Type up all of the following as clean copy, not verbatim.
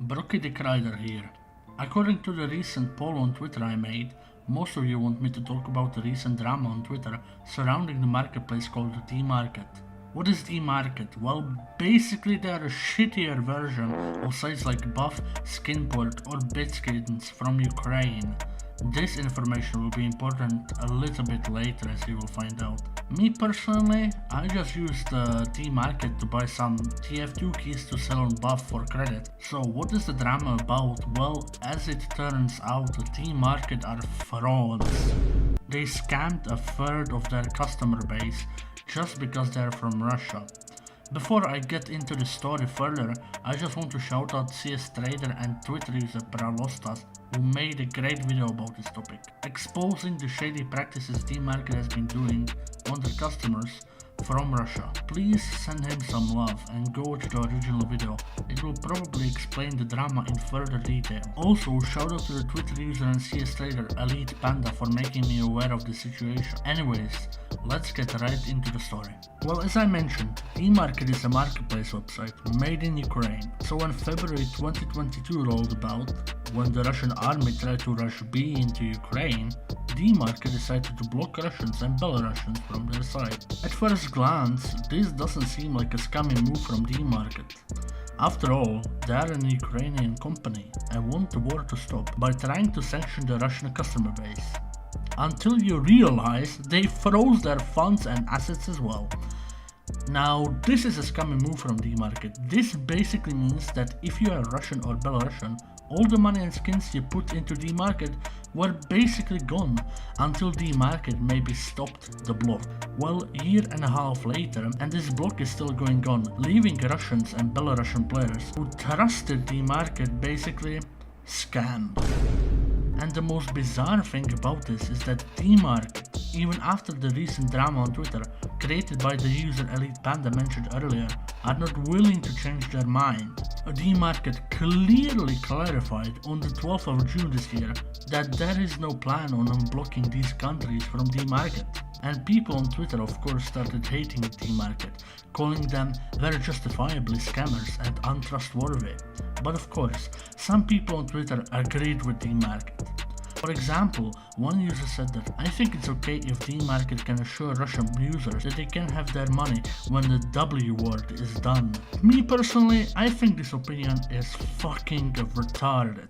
Dmarket Are here. According to the recent poll on Twitter I made, most of you want me to talk about the recent drama on Twitter surrounding the marketplace called Dmarket. What is Dmarket? Well, basically they are a shittier version of sites like Buff, Skinport or Bitskins from Ukraine. This information will be important a little bit later, as you will find out. Me personally, I just used Dmarket to buy some TF2 keys to sell on Buff for credit. So what is the drama about? Well, as it turns out, Dmarket are frauds. They scammed a third of their customer base just because they're from Russia. Before I get into the story further, I just want to shout out CS Trader and Twitter user Pralostas, who made a great video about this topic, exposing the shady practices Dmarket has been doing on their customers from Russia. Please send him some love and go watch the original video. It will probably explain the drama in further detail. Also, shout out to the Twitter user and CS Trader Elite Panda for making me aware of the situation. Anyways, let's get right into the story. Well, as I mentioned, Dmarket is a marketplace website made in Ukraine. So when February 2022 rolled about, when the Russian army tried to rush B into Ukraine, Dmarket decided to block Russians and Belarusians from their site. At first glance, this doesn't seem like a scummy move from Dmarket. After all, they are an Ukrainian company and want the war to stop by trying to sanction the Russian customer base. Until you realize they froze their funds and assets as well. Now, this is a scummy move from Dmarket. This basically means that if you are Russian or Belarusian, all the money and skins you put into Dmarket were basically gone until Dmarket maybe stopped the block. Well, a year and a half later, and this block is still going on, leaving Russians and Belarusian players who trusted Dmarket basically scammed. And the most bizarre thing about this is that Dmarket, even after the recent drama on Twitter created by the user Elite Panda mentioned earlier, are not willing to change their mind. Dmarket clearly clarified on the 12th of June this year that there is no plan on unblocking these countries from Dmarket. And people on Twitter of course started hating Dmarket, calling them very justifiably scammers and untrustworthy. But of course, some people on Twitter agreed with Dmarket. For example, one user said that I think it's okay if Dmarket can assure Russian users that they can have their money when the W word is done. Me personally, I think this opinion is fucking retarded.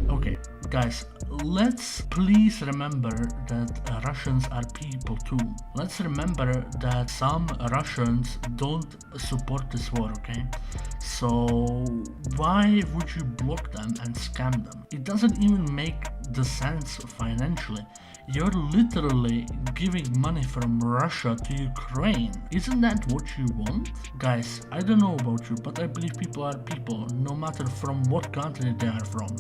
Okay, guys, let's please remember that Russians are people too. Let's remember that some Russians don't support this war, okay? So why would you block them and scam them? It doesn't even make the sense financially. You're literally giving money from Russia to Ukraine. Isn't that what you want? Guys, I don't know about you, but I believe people are people, no matter from what country they are from.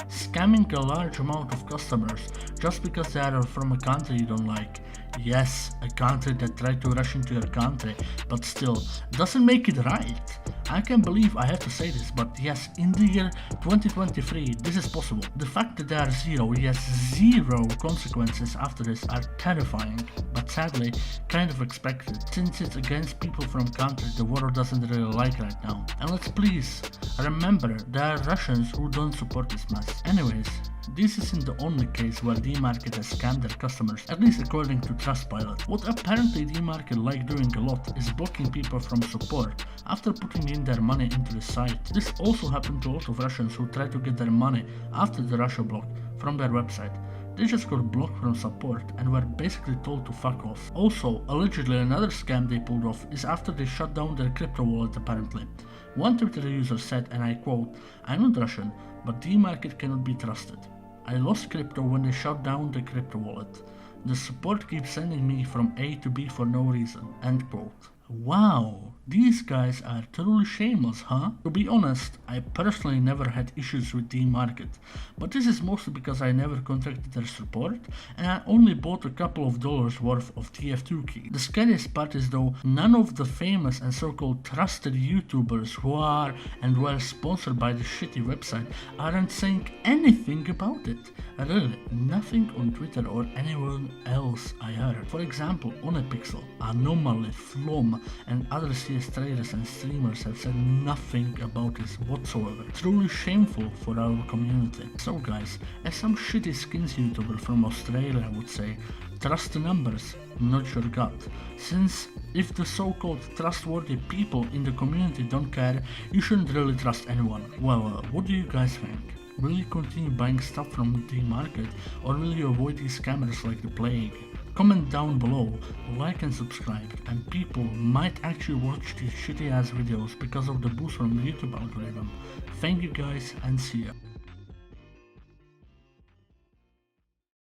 Scamming a large amount of customers just because they are from a country you don't like. Yes, a country that tried to rush into your country, but still, doesn't make it right. I can't believe I have to say this, but yes, in the year 2023, this is possible. The fact that there are zero consequences after this are terrifying, but sadly, kind of expected, since it's against people from countries the world doesn't really like right now. And let's please remember, there are Russians who don't support this mess. Anyways, this isn't the only case where Dmarket has scammed their customers, at least according to Trustpilot. What apparently Dmarket like doing a lot is blocking people from support after putting in their money into the site. This also happened to a lot of Russians who tried to get their money after the Russia blocked from their website. They just got blocked from support and were basically told to fuck off. Also, allegedly another scam they pulled off is after they shut down their crypto wallet apparently. One Twitter user said, and I quote, "I'm not Russian, but Dmarket cannot be trusted. I lost crypto when they shut down the crypto wallet. The support keeps sending me from A to B for no reason." End quote. Wow, these guys are truly shameless, huh? To be honest, I personally never had issues with Dmarket, but this is mostly because I never contacted their support and I only bought a couple of dollars worth of TF2 keys. The scariest part is though, none of the famous and so-called trusted YouTubers who are and were sponsored by the shitty website aren't saying anything about it. Really, nothing on Twitter or anyone else I heard. For example, Onepixel, Anomaly, Flom, and other CS traders and streamers have said nothing about this whatsoever. Truly shameful for our community. So guys, as some shitty skins YouTuber from Australia would say, trust the numbers, not your gut. Since if the so-called trustworthy people in the community don't care, you shouldn't really trust anyone. Well, what do you guys think? Will you continue buying stuff from Dmarket, or will you avoid these scammers like the plague? Comment down below, like and subscribe, and people might actually watch these shitty ass videos because of the boost from the YouTube algorithm. Thank you guys and see ya.